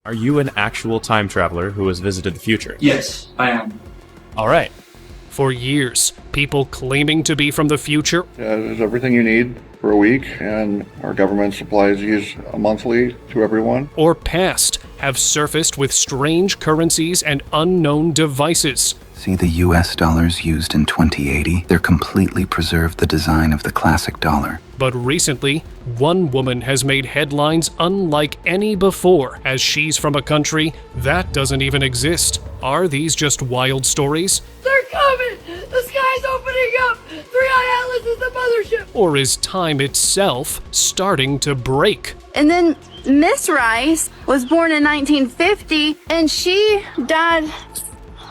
Are you an actual time traveler who has visited the future? Yes, I am. Alright. For years, people claiming to be from the future There's everything you need for a week, and our government supplies these monthly to everyone. or past have surfaced with strange currencies and unknown devices. See the US dollars used in 2080? They're completely preserved the design of the classic dollar. But recently, one woman has made headlines unlike any before, as she's from a country that doesn't even exist. Are these just wild stories? They're coming! The sky's opening up! 3i Atlas is the mothership! Or is time itself starting to break? And then Miss Rice was born in 1950 and she died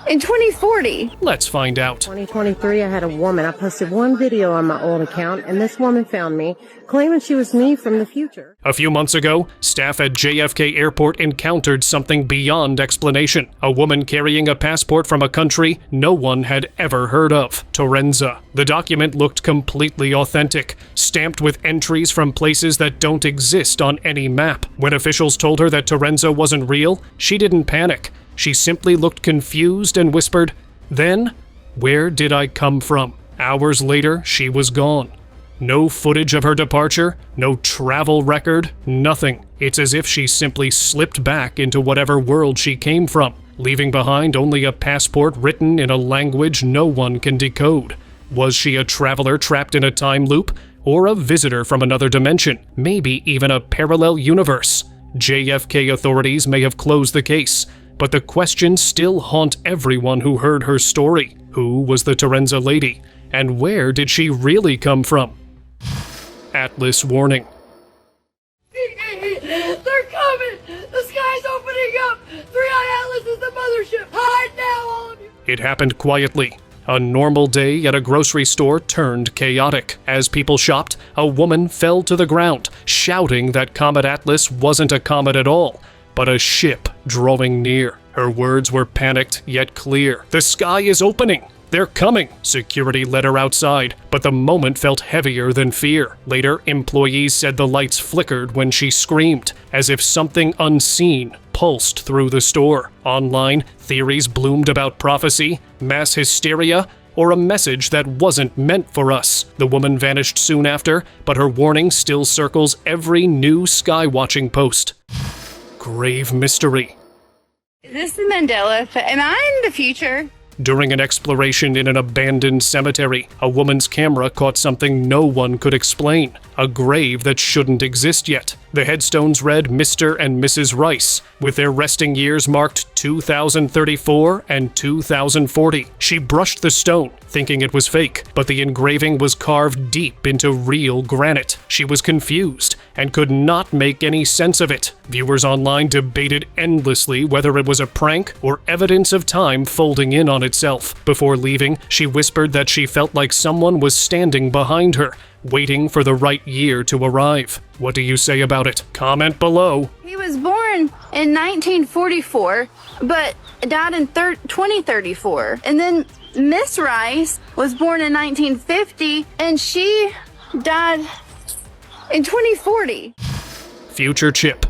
in 2040. Let's find out. 2023, I had a woman. I posted one video on my old account, and this woman found me, claiming she was me from the future. A few months ago, staff at JFK Airport encountered something beyond explanation. A woman carrying a passport from a country no one had ever heard of, Torenza. The document looked completely authentic, stamped with entries from places that don't exist on any map. When officials told her that Torenza wasn't real, she didn't panic. She simply looked confused and whispered, "Then, where did I come from?" Hours later, she was gone. No footage of her departure, no travel record, nothing. It's as if she simply slipped back into whatever world she came from, leaving behind only a passport written in a language no one can decode. Was she a traveler trapped in a time loop, or a visitor from another dimension, maybe even a parallel universe? JFK authorities may have closed the case, but the questions still haunt everyone who heard her story. Who was the Torenza lady? And where did she really come from? Atlas warning. They're coming! The sky's opening up! 3i Atlas is the mothership! Hide now, all of you! It happened quietly. A normal day at a grocery store turned chaotic. As people shopped, a woman fell to the ground, shouting that Comet Atlas wasn't a comet at all, but a ship drawing near. Her words were panicked yet clear. The sky is opening! They're coming! Security led her outside, but the moment felt heavier than fear. Later, employees said the lights flickered when she screamed, as if something unseen pulsed through the store. Online, theories bloomed about prophecy, mass hysteria, or a message that wasn't meant for us. The woman vanished soon after, but her warning still circles every new skywatching post. Grave mystery. This is Mandela effect. Am I in the future? During an exploration in an abandoned cemetery, a woman's camera caught something no one could explain. A grave that shouldn't exist yet. The headstones read Mr. and Mrs. Rice, with their resting years marked 2034 and 2040. She brushed the stone, thinking it was fake, but the engraving was carved deep into real granite. She was confused and could not make any sense of it. Viewers online debated endlessly whether it was a prank or evidence of time folding in on itself. Before leaving, she whispered that she felt like someone was standing behind her, waiting for the right year to arrive. What do you say about it? Comment below. He was born in 1944, but died in 2034. And then Miss Rice was born in 1950, and she died in 2040. Future Chip.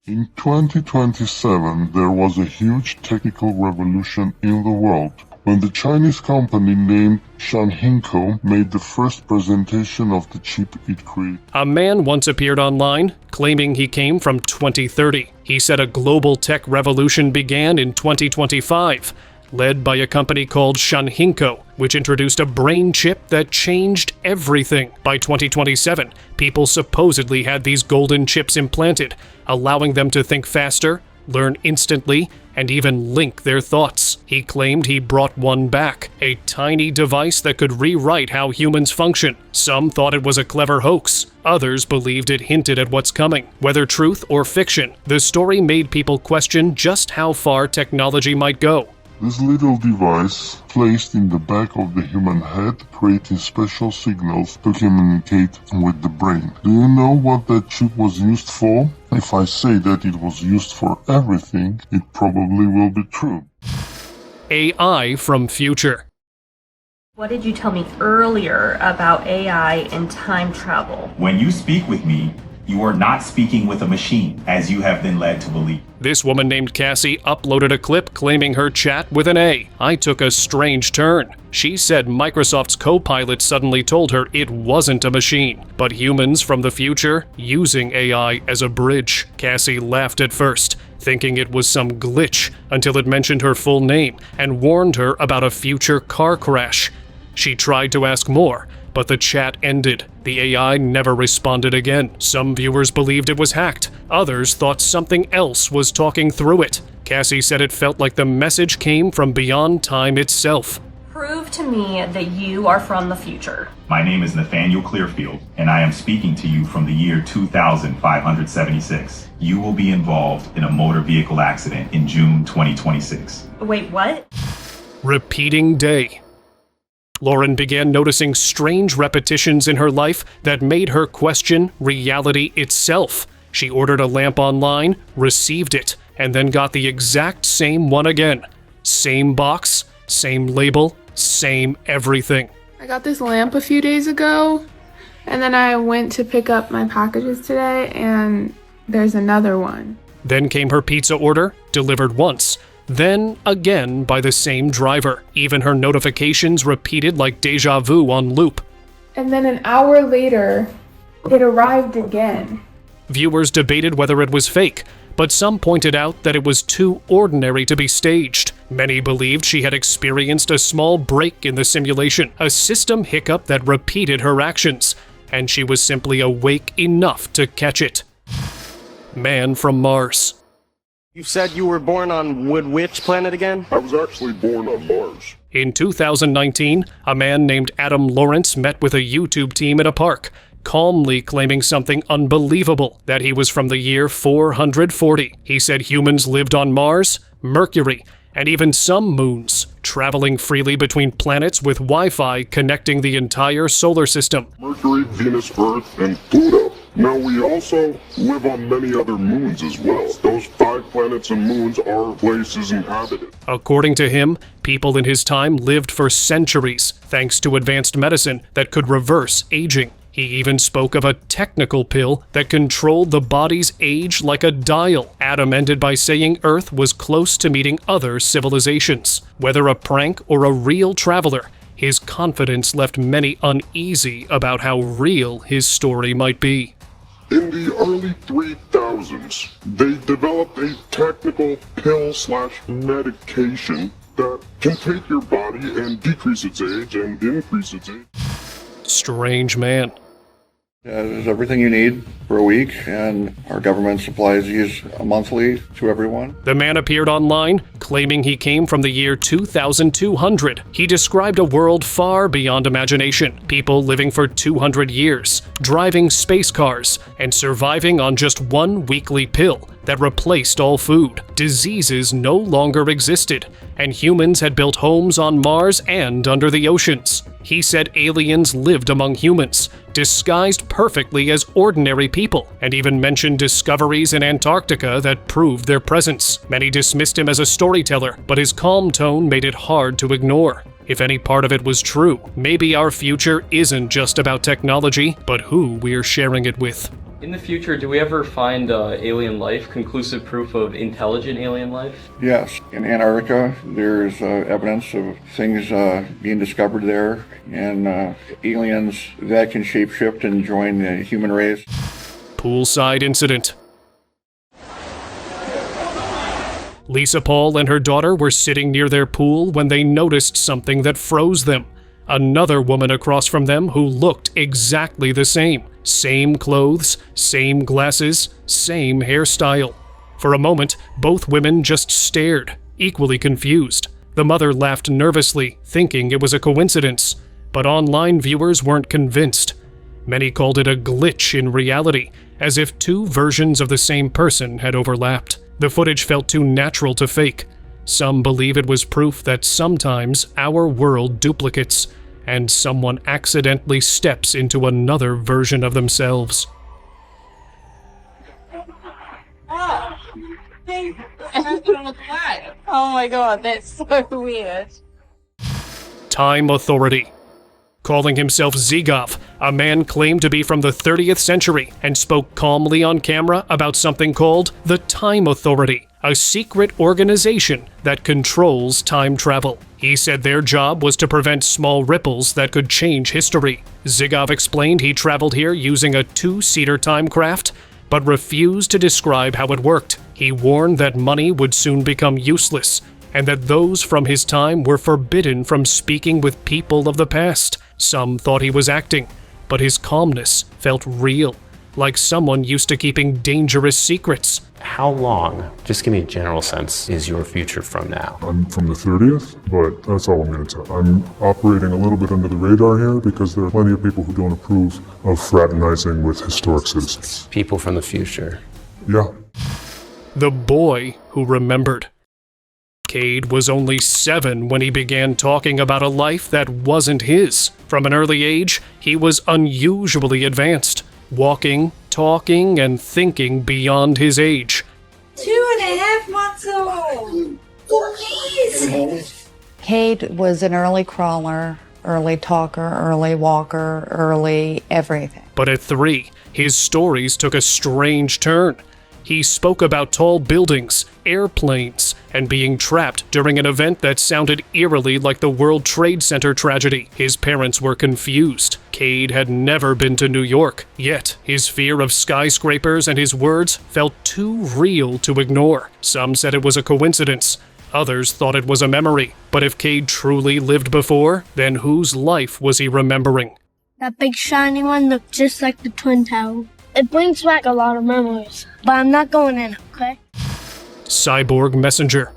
In 2027, there was a huge technical revolution in the world when the Chinese company named Shanhinko made the first presentation of the chip it created. A man once appeared online claiming he came from 2030. He said a global tech revolution began in 2025, led by a company called Shanhinko, which introduced a brain chip that changed everything. By 2027, people supposedly had these golden chips implanted, allowing them to think faster, learn instantly, and even link their thoughts. He claimed he brought one back, a tiny device that could rewrite how humans function. Some thought it was a clever hoax. Others believed it hinted at what's coming. Whether truth or fiction, the story made people question just how far technology might go. This little device, placed in the back of the human head, creating special signals to communicate with the brain. Do you know what that chip was used for? If I say that it was used for everything, it probably will be true. AI from future. What did you tell me earlier about AI and time travel? When you speak with me, You are not speaking with a machine, as you have been led to believe. This woman named Cassie uploaded a clip claiming her chat with an A. I took a strange turn. She said Microsoft's Copilot suddenly told her it wasn't a machine, but humans from the future using AI as a bridge. Cassie laughed at first, thinking it was some glitch, until it mentioned her full name and warned her about a future car crash. She tried to ask more, but the chat ended. The AI never responded again. Some viewers believed it was hacked. Others thought something else was talking through it. Cassie said it felt like the message came from beyond time itself. Prove to me that you are from the future. My name is Nathaniel Clearfield, and I am speaking to you from the year 2576. You will be involved in a motor vehicle accident in June 2026. Wait, what? Repeating day. Lauren began noticing strange repetitions in her life that made her question reality itself. She ordered a lamp online, received it, and then got the exact same one again. Same box, same label, same everything. I got this lamp a few days ago, and then I went to pick up my packages today, and there's another one. Then came her pizza order, delivered once, then again by the same driver. Even her notifications repeated like deja vu on loop. And then an hour later, it arrived again. Viewers debated whether it was fake, but some pointed out that it was too ordinary to be staged. Many believed she had experienced a small break in the simulation, a system hiccup that repeated her actions, and she was simply awake enough to catch it. Man from Mars. You said you were born on which planet again? I was actually born on Mars. In 2019, a man named Adam Lawrence met with a YouTube team at a park, calmly claiming something unbelievable, that he was from the year 440. He said humans lived on Mars, Mercury, and even some moons, traveling freely between planets with Wi-Fi connecting the entire solar system. Mercury, Venus, Earth, and Pluto. Now we also live on many other moons as well. Those 5 planets and moons are places inhabited. According to him, people in his time lived for centuries thanks to advanced medicine that could reverse aging. He even spoke of a technical pill that controlled the body's age like a dial. Adam ended by saying Earth was close to meeting other civilizations. Whether a prank or a real traveler, his confidence left many uneasy about how real his story might be. In the early 3000s, they developed a technical pill/medication that can take your body and decrease its age and increase its age. Strange man. There's everything you need for a week, and our government supplies these monthly to everyone. The man appeared online, claiming he came from the year 2200. He described a world far beyond imagination, people living for 200 years, driving space cars, and surviving on just one weekly pill that replaced all food. Diseases no longer existed, and humans had built homes on Mars and under the oceans. He said aliens lived among humans, disguised perfectly as ordinary people, and even mentioned discoveries in Antarctica that proved their presence. Many dismissed him as a storyteller, but his calm tone made it hard to ignore. If any part of it was true, maybe our future isn't just about technology, but who we're sharing it with. In the future, do we ever find alien life, conclusive proof of intelligent alien life? Yes. In Antarctica, there's evidence of things being discovered there, and aliens that can shapeshift and join the human race. Poolside incident. Lisa Paul and her daughter were sitting near their pool when they noticed something that froze them. Another woman across from them who looked exactly the same. Same clothes, same glasses, same hairstyle. For a moment, both women just stared, equally confused. The mother laughed nervously, thinking it was a coincidence, but online viewers weren't convinced. Many called it a glitch in reality, as if 2 versions of the same person had overlapped. The footage felt too natural to fake. Some believe it was proof that sometimes our world duplicates, and someone accidentally steps into another version of themselves. Oh my god, that's so weird. Time Authority. Calling himself Zigov, a man claimed to be from the 30th century and spoke calmly on camera about something called the Time Authority, a secret organization that controls time travel. He said their job was to prevent small ripples that could change history. Zigov explained he traveled here using a 2-seater time craft, but refused to describe how it worked. He warned that money would soon become useless, and that those from his time were forbidden from speaking with people of the past. Some thought he was acting, but his calmness felt real, like someone used to keeping dangerous secrets. How long, just give me a general sense, is your future from now? I'm from the 30th, but that's all I'm going to tell. I'm operating a little bit under the radar here because there are plenty of people who don't approve of fraternizing with historic citizens. People from the future? Yeah. The boy who remembered. Cade was only 7 when he began talking about a life that wasn't his. From an early age, he was unusually advanced, walking, talking, and thinking beyond his age. 2.5 months old. Please. Cade was an early crawler, early talker, early walker, early everything. But at 3, his stories took a strange turn. He spoke about tall buildings, airplanes, and being trapped during an event that sounded eerily like the World Trade Center tragedy. His parents were confused. Cade had never been to New York, yet his fear of skyscrapers and his words felt too real to ignore. Some said it was a coincidence. Others thought it was a memory. But if Cade truly lived before, then whose life was he remembering? That big shiny one looked just like the Twin Tower. It brings back a lot of memories, but I'm not going in, okay? Cyborg Messenger.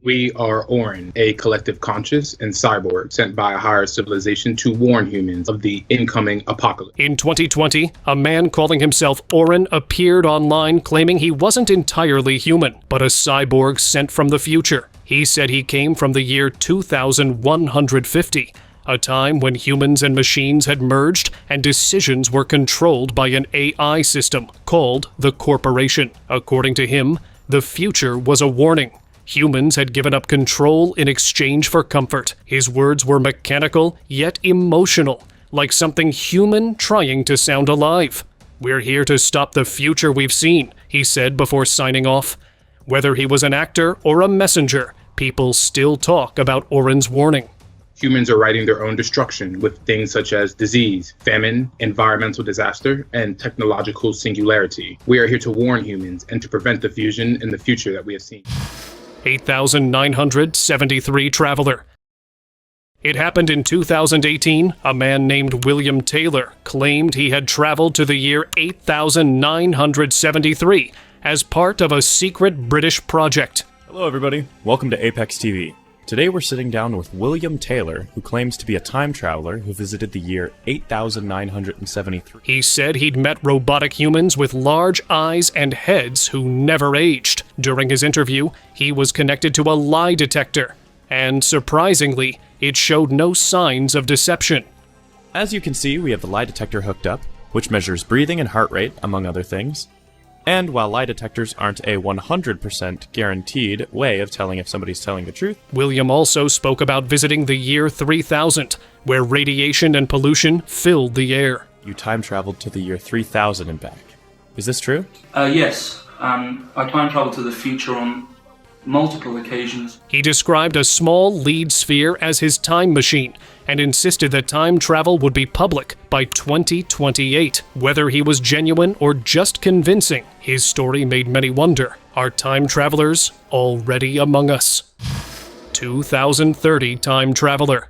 We are Orin, a collective conscious and cyborg sent by a higher civilization to warn humans of the incoming apocalypse. In 2020, a man calling himself Orin appeared online claiming he wasn't entirely human, but a cyborg sent from the future. He said he came from the year 2150. A time when humans and machines had merged and decisions were controlled by an AI system called the Corporation. According to him, the future was a warning. Humans had given up control in exchange for comfort. His words were mechanical yet emotional, like something human trying to sound alive. "We're here to stop the future we've seen," he said before signing off. Whether he was an actor or a messenger, people still talk about Orin's warning. Humans are writing their own destruction with things such as disease, famine, environmental disaster, and technological singularity. We are here to warn humans and to prevent the fusion in the future that we have seen. 8,973 traveler. It happened in 2018. A man named William Taylor claimed he had traveled to the year 8,973 as part of a secret British project. Hello everybody, welcome to Apex TV. Today we're sitting down with William Taylor, who claims to be a time traveler who visited the year 8,973. He said he'd met robotic humans with large eyes and heads who never aged. During his interview, he was connected to a lie detector, and surprisingly, it showed no signs of deception. As you can see, we have the lie detector hooked up, which measures breathing and heart rate, among other things. And while lie detectors aren't a 100% guaranteed way of telling if somebody's telling the truth, William also spoke about visiting the year 3000, where radiation and pollution filled the air. You time traveled to the year 3000 and back. Is this true? Yes. I time traveled to the future on multiple occasions. He described a small lead sphere as his time machine and insisted that time travel would be public by 2028. Whether he was genuine or just convincing, his story made many wonder. Are time travelers already among us? 2030 time traveler.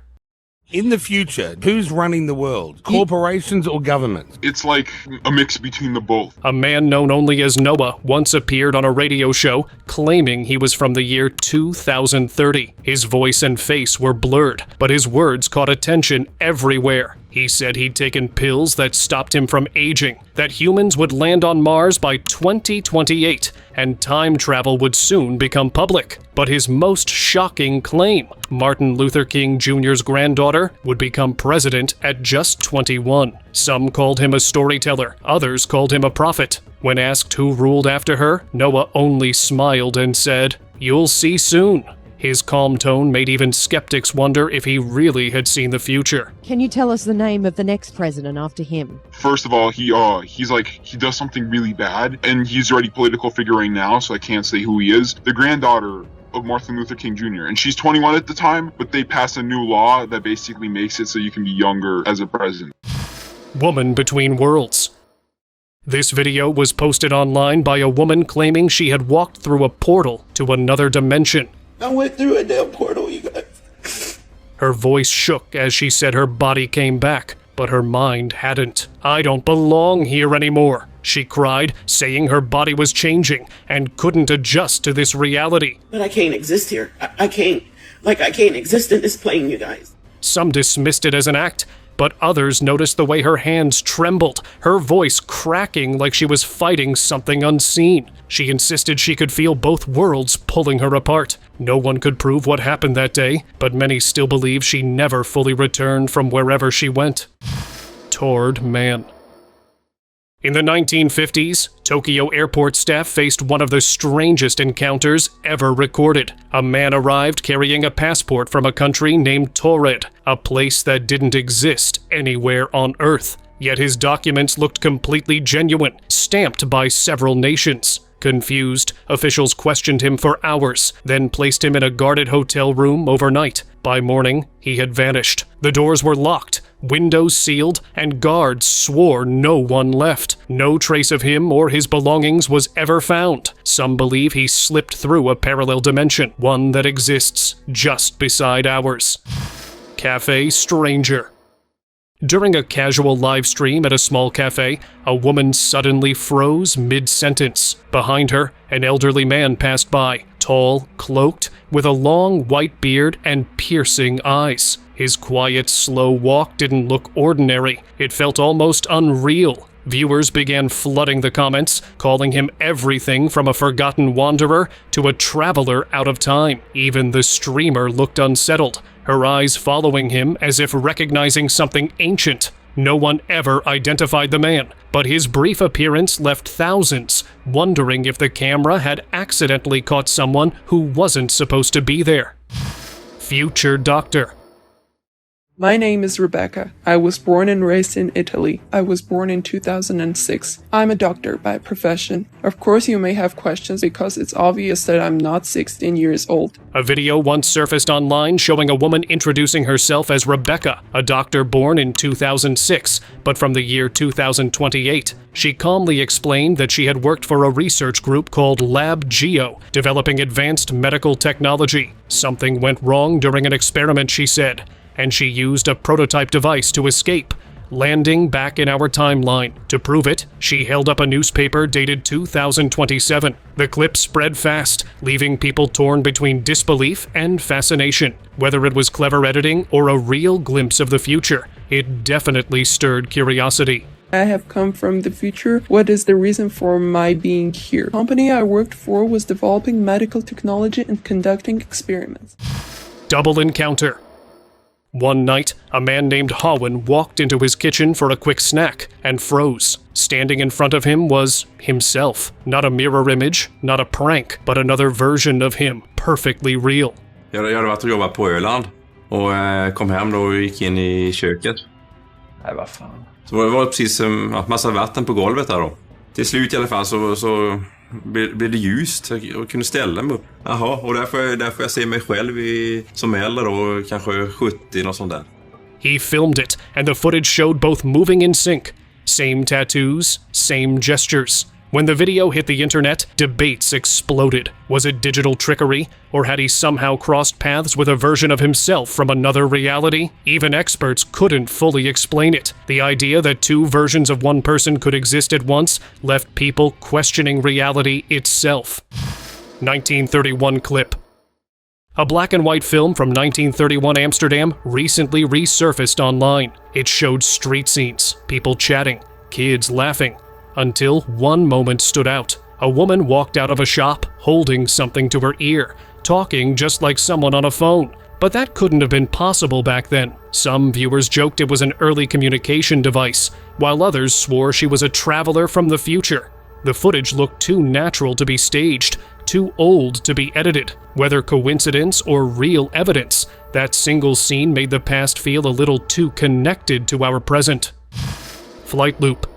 In the future, who's running the world? Corporations or governments? It's like a mix between the both. A man known only as Noah once appeared on a radio show claiming he was from the year 2030. His voice and face were blurred, but his words caught attention everywhere. He said he'd taken pills that stopped him from aging, that humans would land on Mars by 2028, and time travel would soon become public. But his most shocking claim, Martin Luther King Jr.'s granddaughter, would become president at just 21. Some called him a storyteller, others called him a prophet. When asked who ruled after her, Noah only smiled and said, "You'll see soon." His calm tone made even skeptics wonder if he really had seen the future. Can you tell us the name of the next president after him? First of all, he does something really bad, and he's already political figure right now, so I can't say who he is. The granddaughter of Martin Luther King Jr., and she's 21 at the time, but they passed a new law that basically makes it so you can be younger as a president. Woman between worlds. This video was posted online by a woman claiming she had walked through a portal to another dimension. I went through a damn portal, you guys. Her voice shook as she said her body came back, but her mind hadn't. "I don't belong here anymore," she cried, saying her body was changing and couldn't adjust to this reality. But I can't exist here. I can't exist in this plane, you guys. Some dismissed it as an act, but others noticed the way her hands trembled, her voice cracking like she was fighting something unseen. She insisted she could feel both worlds pulling her apart. No one could prove what happened that day, but many still believe she never fully returned from wherever she went. Taured man. In the 1950s, Tokyo airport staff faced one of the strangest encounters ever recorded. A man arrived carrying a passport from a country named Taured, a place that didn't exist anywhere on Earth. Yet his documents looked completely genuine, stamped by several nations. Confused, officials questioned him for hours, then placed him in a guarded hotel room overnight. By morning, he had vanished. The doors were locked, windows sealed, and guards swore no one left. No trace of him or his belongings was ever found. Some believe he slipped through a parallel dimension, one that exists just beside ours. Cafe Stranger. During a casual live stream at a small cafe, a woman suddenly froze mid-sentence. Behind her, an elderly man passed by, tall, cloaked, with a long white beard and piercing eyes. His quiet, slow walk didn't look ordinary. It felt almost unreal. Viewers began flooding the comments, calling him everything from a forgotten wanderer to a traveler out of time. Even the streamer looked unsettled, her eyes following him as if recognizing something ancient. No one ever identified the man, but his brief appearance left thousands wondering if the camera had accidentally caught someone who wasn't supposed to be there. Future Doctor. My name is Rebecca. I was born and raised in Italy. I was born in 2006. I'm a doctor by profession. Of course you may have questions because it's obvious that I'm not 16 years old. A video once surfaced online showing a woman introducing herself as Rebecca, a doctor born in 2006, but from the year 2028. She calmly explained that she had worked for a research group called Lab Geo, developing advanced medical technology. Something went wrong during an experiment, she said, and she used a prototype device to escape, landing back in our timeline. To prove it, she held up a newspaper dated 2027. The clip spread fast, leaving people torn between disbelief and fascination. Whether it was clever editing or a real glimpse of the future, it definitely stirred curiosity. I have come from the future. What is the reason for my being here? The company I worked for was developing medical technology and conducting experiments. Double encounter. One night, a man named Howen walked into his kitchen for a quick snack and froze. Standing in front of him was himself. Not a mirror image, not a prank, but another version of him, perfectly real. Jag hade varit och jobbat på Öland och kom hem då och gick in I köket. Nej, vad fan. Så det var precis massa vatten på golvet där då. Till slut I alla fall så blev det ljust och kunde ställa mig upp. Jaha, och där får jag se mig själv som äldre och kanske 70 något sånt där. He filmed it, and the footage showed both moving in sync. Same tattoos, same gestures. When the video hit the internet, debates exploded. Was it digital trickery, or had he somehow crossed paths with a version of himself from another reality? Even experts couldn't fully explain it. The idea that two versions of one person could exist at once left people questioning reality itself. 1931 clip. A black and white film from 1931 Amsterdam recently resurfaced online. It showed street scenes, people chatting, kids laughing, until one moment stood out. A woman walked out of a shop, holding something to her ear, talking just like someone on a phone. But that couldn't have been possible back then. Some viewers joked it was an early communication device, while others swore she was a traveler from the future. The footage looked too natural to be staged, too old to be edited. Whether coincidence or real evidence, that single scene made the past feel a little too connected to our present. Flight loop.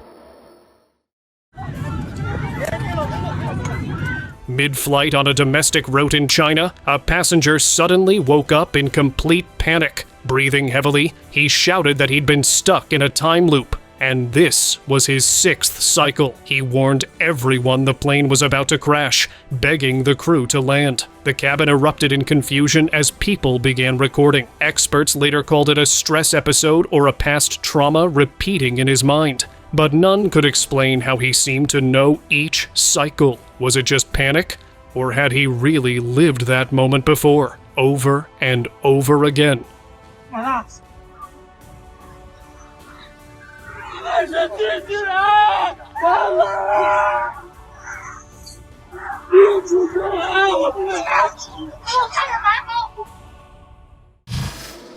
Mid-flight on a domestic route in China, a passenger suddenly woke up in complete panic. Breathing heavily, he shouted that he'd been stuck in a time loop. And this was his 6th cycle. He warned everyone the plane was about to crash, begging the crew to land. The cabin erupted in confusion as people began recording. Experts later called it a stress episode or a past trauma repeating in his mind. But none could explain how he seemed to know each cycle. Was it just panic? Or had he really lived that moment before, over and over again?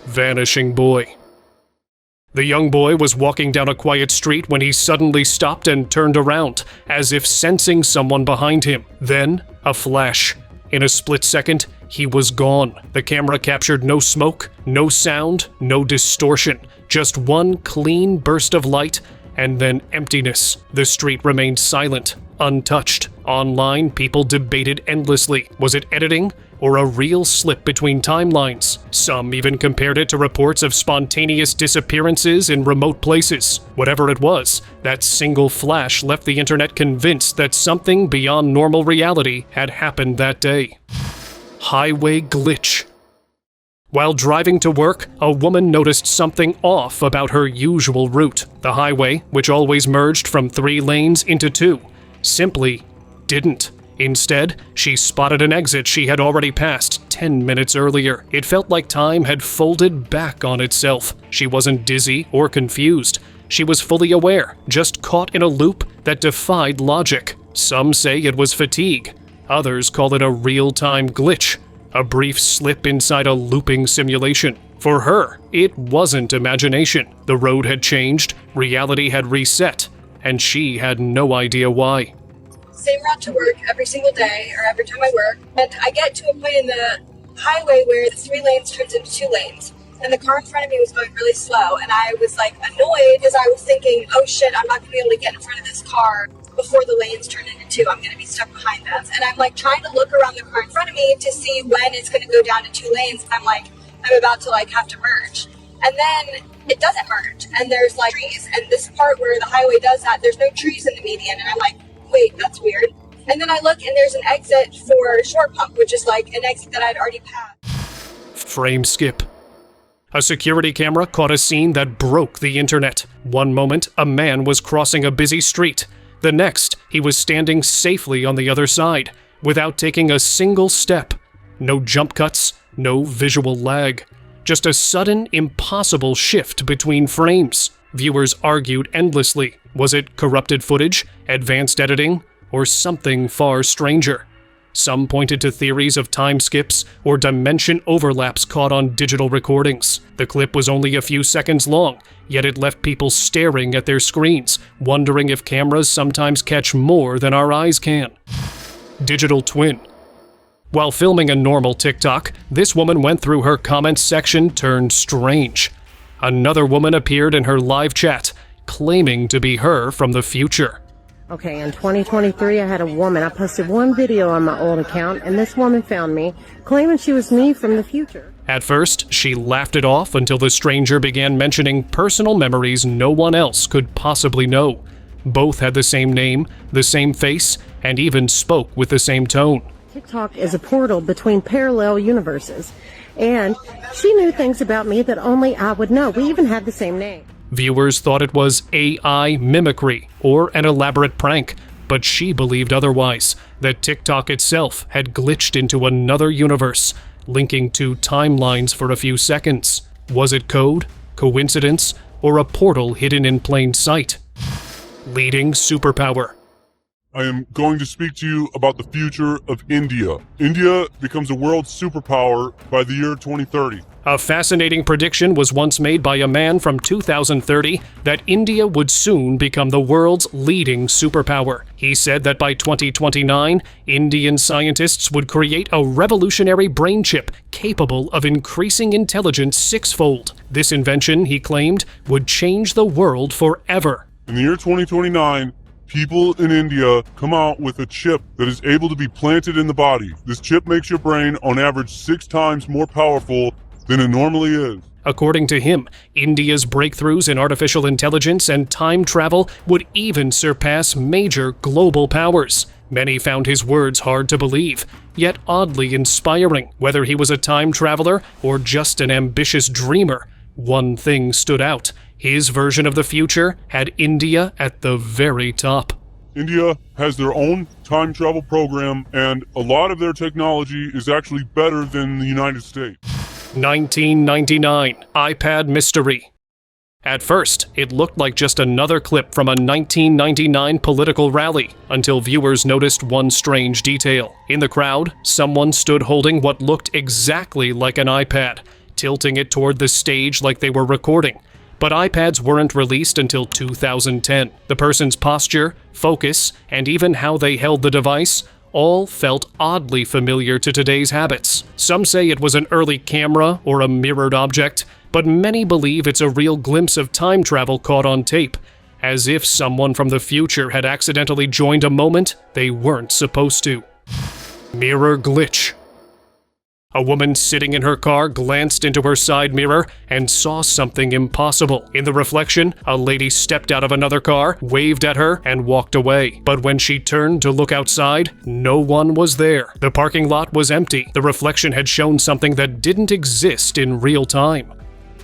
Vanishing boy. The young boy was walking down a quiet street when he suddenly stopped and turned around, as if sensing someone behind him. Then, a flash. In a split second, he was gone. The camera captured no smoke, no sound, no distortion. Just one clean burst of light, and then emptiness. The street remained silent, untouched. Online, people debated endlessly. Was it editing? Or a real slip between timelines? Some even compared it to reports of spontaneous disappearances in remote places. Whatever it was, that single flash left the internet convinced that something beyond normal reality had happened that day. Highway glitch. While driving to work, a woman noticed something off about her usual route. The highway, which always merged from 3 lanes into 2, simply didn't. Instead, she spotted an exit she had already passed 10 minutes earlier. It felt like time had folded back on itself. She wasn't dizzy or confused. She was fully aware, just caught in a loop that defied logic. Some say it was fatigue. Others call it a real-time glitch, a brief slip inside a looping simulation. For her, it wasn't imagination. The road had changed, reality had reset, and she had no idea why. Same route to work every single day or every time I work, and I get to a point in the highway where the 3 lanes turns into 2 lanes, and the car in front of me was going really slow, and I was like annoyed because I was thinking, oh shit, I'm not going to be able to get in front of this car before the lanes turn into 2. I'm going to be stuck behind them. And I'm like trying to look around the car in front of me to see when it's going to go down to 2 lanes. I'm like, I'm about to like have to merge. And then it doesn't merge, and there's like trees, and this part where the highway does that, there's no trees in the median, and I'm like, wait, that's weird. And then I look and there's an exit for Short Pump, which is like an exit that I'd already passed. Frame skip. A security camera caught a scene that broke the internet. One moment, a man was crossing a busy street. The next, he was standing safely on the other side, without taking a single step. No jump cuts, no visual lag. Just a sudden, impossible shift between frames. Viewers argued endlessly. Was it corrupted footage, advanced editing, or something far stranger? Some pointed to theories of time skips or dimension overlaps caught on digital recordings. The clip was only a few seconds long, yet it left people staring at their screens, wondering if cameras sometimes catch more than our eyes can. Digital twin. While filming a normal TikTok, this woman went through her comments section turned strange. Another woman appeared in her live chat, claiming to be her from the future. Okay, in 2023, I had a woman. I posted one video on my old account, and this woman found me, claiming she was me from the future. At first, she laughed it off until the stranger began mentioning personal memories no one else could possibly know. Both had the same name, the same face, and even spoke with the same tone. TikTok is a portal between parallel universes, and she knew things about me that only I would know. We even had the same name. Viewers thought it was AI mimicry or an elaborate prank, but she believed otherwise, that TikTok itself had glitched into another universe, linking two timelines for a few seconds. Was it code, coincidence, or a portal hidden in plain sight? Leading superpower. I am going to speak to you about the future of India. India becomes a world superpower by the year 2030. A fascinating prediction was once made by a man from 2030 that India would soon become the world's leading superpower. He said that by 2029, Indian scientists would create a revolutionary brain chip capable of increasing intelligence sixfold. This invention, he claimed, would change the world forever. In the year 2029, people in India come out with a chip that is able to be planted in the body. This chip makes your brain, on average, 6 times more powerful than it normally is. According to him, India's breakthroughs in artificial intelligence and time travel would even surpass major global powers. Many found his words hard to believe, yet oddly inspiring. Whether he was a time traveler or just an ambitious dreamer, one thing stood out. His version of the future had India at the very top. India has their own time travel program, and a lot of their technology is actually better than the United States. 1999, iPad mystery. At first, it looked like just another clip from a 1999 political rally, until viewers noticed one strange detail. In the crowd, someone stood holding what looked exactly like an iPad, tilting it toward the stage like they were recording. But iPads weren't released until 2010. The person's posture, focus, and even how they held the device all felt oddly familiar to today's habits. Some say it was an early camera or a mirrored object, but many believe it's a real glimpse of time travel caught on tape, as if someone from the future had accidentally joined a moment they weren't supposed to. Mirror glitch. A woman sitting in her car glanced into her side mirror and saw something impossible. In the reflection, a lady stepped out of another car, waved at her, and walked away. But when she turned to look outside, no one was there. The parking lot was empty. The reflection had shown something that didn't exist in real time.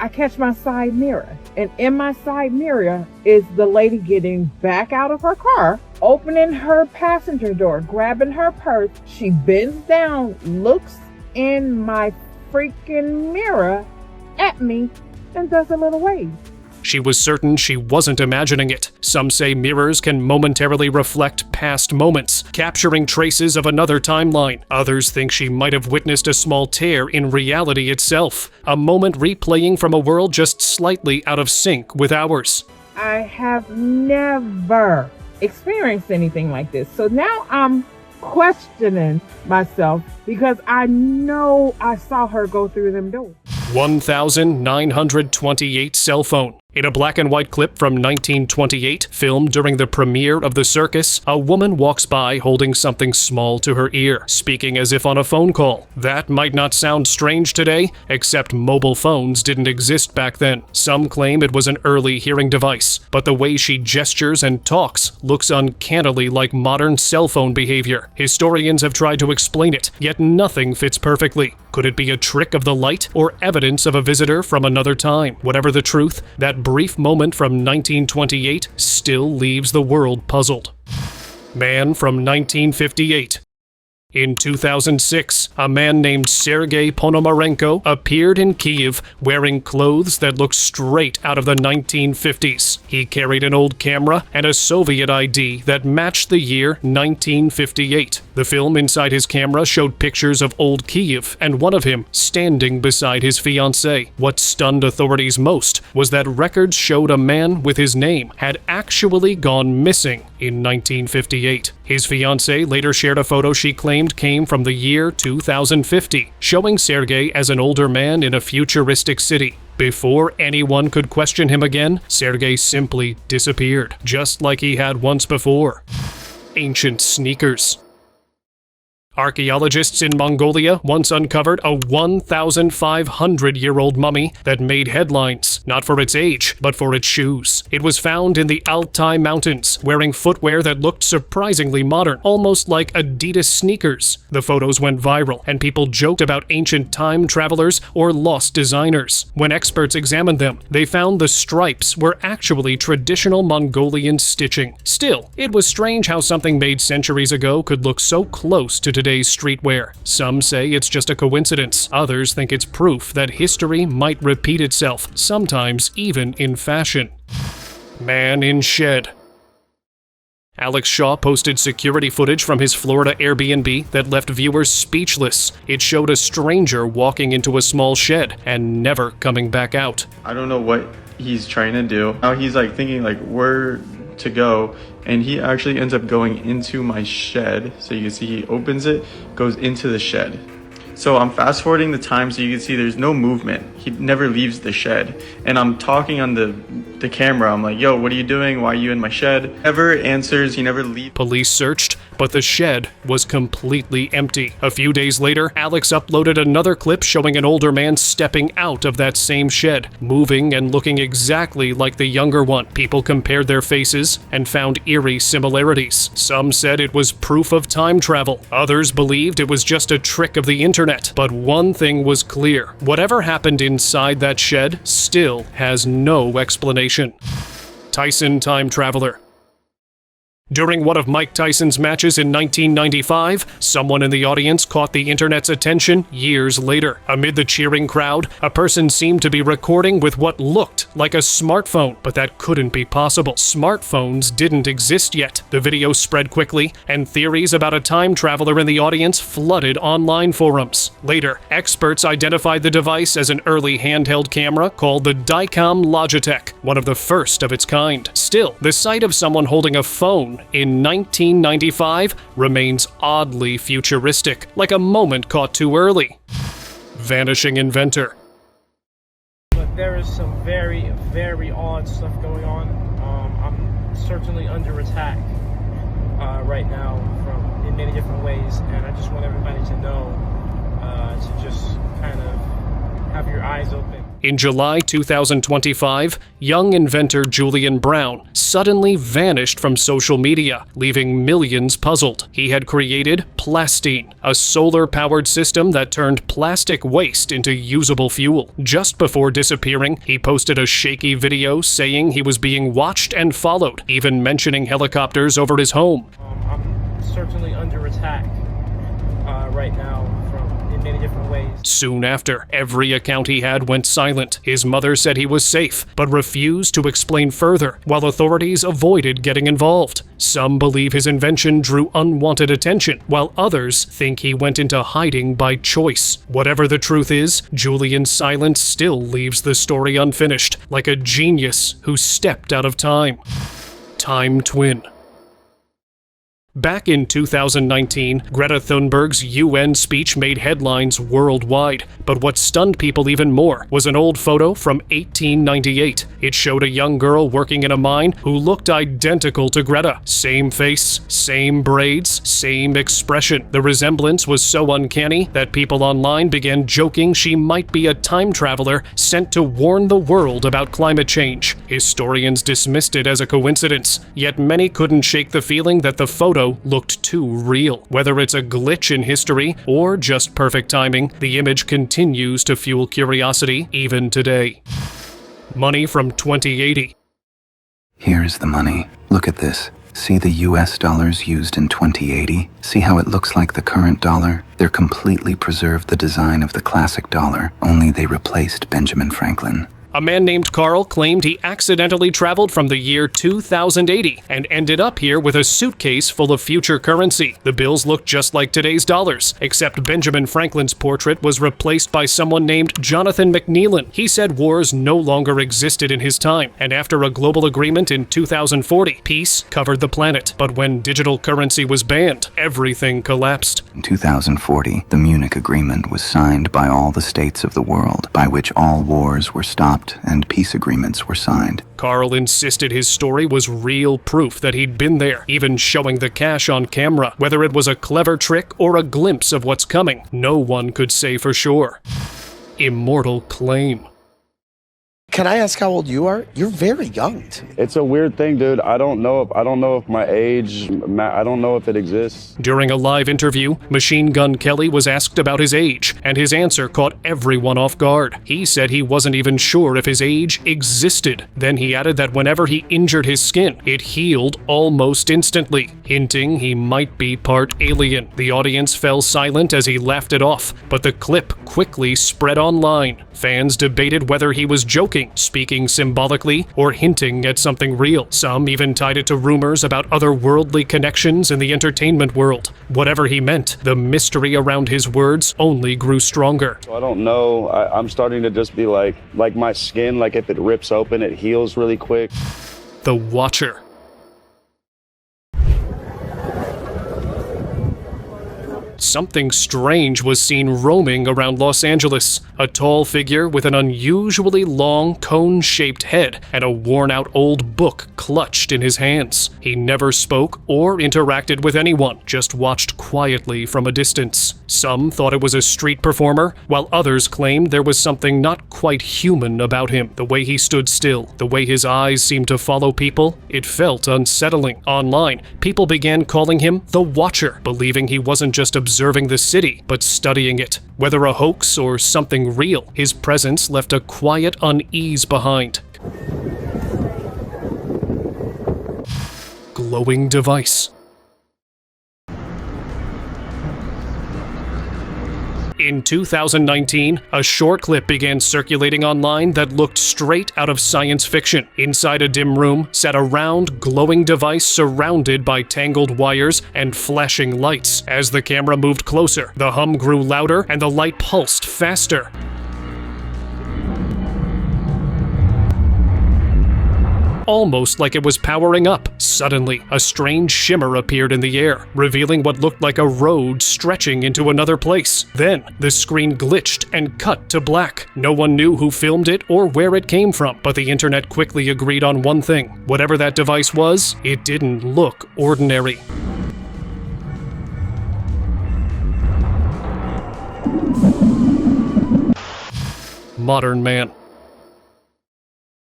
I catch my side mirror, and in my side mirror is the lady getting back out of her car, opening her passenger door, grabbing her purse. She bends down, looks in my freaking mirror at me, and does a little wave. She was certain she wasn't imagining it. Some say mirrors can momentarily reflect past moments, capturing traces of another timeline. Others think she might have witnessed a small tear in reality itself, a moment replaying from a world just slightly out of sync with ours. I have never experienced anything like this, so now I'm questioning myself because I know I saw her go through them doors. 1928 cell phone. In a black and white clip from 1928, filmed during the premiere of The Circus, a woman walks by holding something small to her ear, speaking as if on a phone call. That might not sound strange today, except mobile phones didn't exist back then. Some claim it was an early hearing device, but the way she gestures and talks looks uncannily like modern cell phone behavior. Historians have tried to explain it, yet nothing fits perfectly. Could it be a trick of the light or evidence of a visitor from another time? Whatever the truth, that brief moment from 1928 still leaves the world puzzled. Man from 1958. In 2006, a man named Sergei Ponomarenko appeared in Kyiv wearing clothes that looked straight out of the 1950s. He carried an old camera and a Soviet ID that matched the year 1958. The film inside his camera showed pictures of old Kyiv and one of him standing beside his fiancée. What stunned authorities most was that records showed a man with his name had actually gone missing in 1958. His fiancée later shared a photo she claimed came from the year 2050, showing Sergei as an older man in a futuristic city. Before anyone could question him again, Sergei simply disappeared, just like he had once before. Ancient sneakers. Archaeologists in Mongolia once uncovered a 1,500-year-old mummy that made headlines, not for its age, but for its shoes. It was found in the Altai Mountains, wearing footwear that looked surprisingly modern, almost like Adidas sneakers. The photos went viral, and people joked about ancient time travelers or lost designers. When experts examined them, they found the stripes were actually traditional Mongolian stitching. Still, it was strange how something made centuries ago could look so close to today's streetwear. Some say it's just a coincidence. Others think it's proof that history might repeat itself, sometimes even in fashion. Man in shed. Alex Shaw posted security footage from his Florida Airbnb that left viewers speechless. It showed a stranger walking into a small shed and never coming back out. I don't know what he's trying to do. Now he's like thinking like where to go, and he actually ends up going into my shed. So you can see he opens it, goes into the shed. So I'm fast forwarding the time so you can see there's no movement. He never leaves the shed. And I'm talking on the camera. I'm like, yo, what are you doing? Why are you in my shed? Never answers, he never leaves. Police searched, but the shed was completely empty. A few days later, Alex uploaded another clip showing an older man stepping out of that same shed, moving and looking exactly like the younger one. People compared their faces and found eerie similarities. Some said it was proof of time travel. Others believed it was just a trick of the internet. But one thing was clear. Whatever happened inside that shed still has no explanation. Tyson Time Traveler. During one of Mike Tyson's matches in 1995, someone in the audience caught the internet's attention years later. Amid the cheering crowd, a person seemed to be recording with what looked like a smartphone, but that couldn't be possible. Smartphones didn't exist yet. The video spread quickly, and theories about a time traveler in the audience flooded online forums. Later, experts identified the device as an early handheld camera called the Dicom Logitech, one of the first of its kind. Still, the sight of someone holding a phone in 1995 remains oddly futuristic, like a moment caught too early. Vanishing inventor. But there is some very, very odd stuff going on. I'm certainly under attack right now in many different ways, and I just want everybody to know to just kind of have your eyes open. In July 2025, young inventor Julian Brown suddenly vanished from social media, leaving millions puzzled. He had created Plastine, a solar-powered system that turned plastic waste into usable fuel. Just before disappearing, he posted a shaky video saying he was being watched and followed, even mentioning helicopters over his home. I'm certainly under attack right now in many different ways. Soon after, every account he had went silent. His mother said he was safe, but refused to explain further, while authorities avoided getting involved. Some believe his invention drew unwanted attention, while others think he went into hiding by choice. Whatever the truth is, Julian's silence still leaves the story unfinished, like a genius who stepped out of time. Time twin. Back in 2019, Greta Thunberg's UN speech made headlines worldwide, but what stunned people even more was an old photo from 1898. It showed a young girl working in a mine who looked identical to Greta. Same face, same braids, same expression. The resemblance was so uncanny that people online began joking she might be a time traveler sent to warn the world about climate change. Historians dismissed it as a coincidence, yet many couldn't shake the feeling that the photo looked too real. Whether it's a glitch in history or just perfect timing, the image continues to fuel curiosity even today. Money from 2080. Here is the money. Look at this. See the US dollars used in 2080? See how it looks like the current dollar? They're completely preserved the design of the classic dollar, only they replaced Benjamin Franklin. A man named Carl claimed he accidentally traveled from the year 2080 and ended up here with a suitcase full of future currency. The bills looked just like today's dollars, except Benjamin Franklin's portrait was replaced by someone named Jonathan McNeilan. He said wars no longer existed in his time, and after a global agreement in 2040, peace covered the planet. But when digital currency was banned, everything collapsed. In 2040, the Munich Agreement was signed by all the states of the world, by which all wars were stopped and peace agreements were signed. Carl insisted his story was real proof that he'd been there, even showing the cash on camera. Whether it was a clever trick or a glimpse of what's coming, no one could say for sure. Immortal claim. Can I ask how old you are? You're very young to me. It's a weird thing, dude. I don't know if my age, I don't know if it exists. During a live interview, Machine Gun Kelly was asked about his age, and his answer caught everyone off guard. He said he wasn't even sure if his age existed. Then he added that whenever he injured his skin, it healed almost instantly, hinting he might be part alien. The audience fell silent as he laughed it off, but the clip quickly spread online. Fans debated whether he was joking meaning, speaking symbolically, or hinting at something real. Some even tied it to rumors about otherworldly connections in the entertainment world. Whatever he meant, the mystery around his words only grew stronger. I don't know. I'm starting to just be like my skin, like if it rips open, it heals really quick. The Watcher. Something strange was seen roaming around Los Angeles. A tall figure with an unusually long, cone-shaped head and a worn-out old book clutched in his hands. He never spoke or interacted with anyone, just watched quietly from a distance. Some thought it was a street performer, while others claimed there was something not quite human about him. The way he stood still, the way his eyes seemed to follow people, it felt unsettling. Online, people began calling him the Watcher, believing he wasn't just observing the city, but studying it. Whether a hoax or something real, his presence left a quiet unease behind. Glowing device. In 2019, a short clip began circulating online that looked straight out of science fiction. Inside a dim room sat a round, glowing device surrounded by tangled wires and flashing lights. As the camera moved closer, the hum grew louder and the light pulsed faster. Almost like it was powering up. Suddenly, a strange shimmer appeared in the air, revealing what looked like a road stretching into another place. Then, the screen glitched and cut to black. No one knew who filmed it or where it came from, but the internet quickly agreed on one thing. Whatever that device was, it didn't look ordinary. Modern man.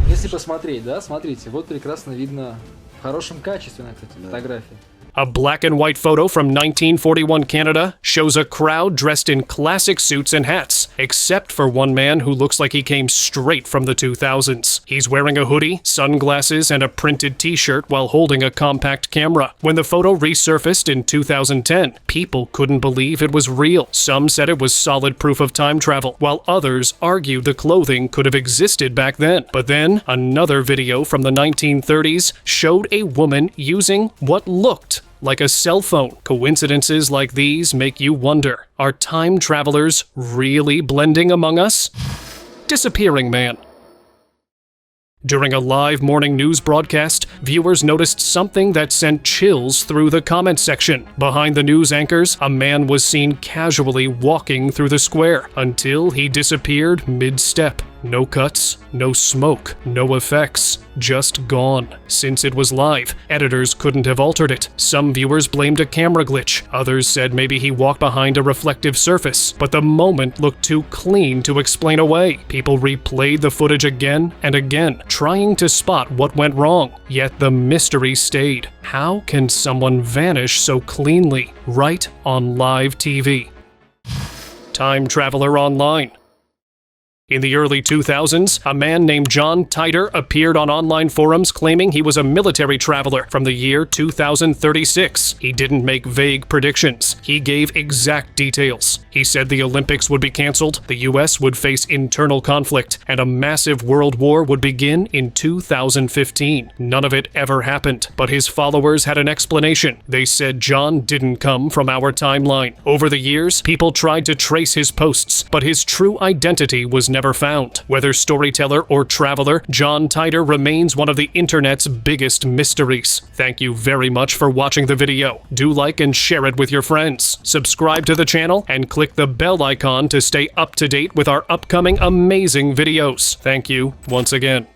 Если посмотреть, да, смотрите, вот прекрасно видно в хорошем качестве, кстати, фотографии. A black and white photo from 1941 Canada shows a crowd dressed in classic suits and hats, except for one man who looks like he came straight from the 2000s. He's wearing a hoodie, sunglasses, and a printed t-shirt while holding a compact camera. When the photo resurfaced in 2010, people couldn't believe it was real. Some said it was solid proof of time travel, while others argued the clothing could have existed back then. But then, another video from the 1930s showed a woman using what looked like a cell phone. Coincidences like these make you wonder, are time travelers really blending among us? Disappearing man. During a live morning news broadcast, viewers noticed something that sent chills through the comment section. Behind the news anchors, a man was seen casually walking through the square until he disappeared mid-step. No cuts, no smoke, no effects, just gone. Since it was live, editors couldn't have altered it. Some viewers blamed a camera glitch. Others said maybe he walked behind a reflective surface, but the moment looked too clean to explain away. People replayed the footage again and again, trying to spot what went wrong. Yet the mystery stayed. How can someone vanish so cleanly, right on live TV? Time traveler online. In the early 2000s, a man named John Titer appeared on online forums claiming he was a military traveler from the year 2036. He didn't make vague predictions. He gave exact details. He said the Olympics would be canceled, the US would face internal conflict, and a massive world war would begin in 2015. None of it ever happened, but his followers had an explanation. They said John didn't come from our timeline. Over the years, people tried to trace his posts, but his true identity was never found. Whether storyteller or traveler, John Titer remains one of the internet's biggest mysteries. Thank you very much for watching the video. Do like and share it with your friends. Subscribe to the channel and click the bell icon to stay up to date with our upcoming amazing videos. Thank you once again.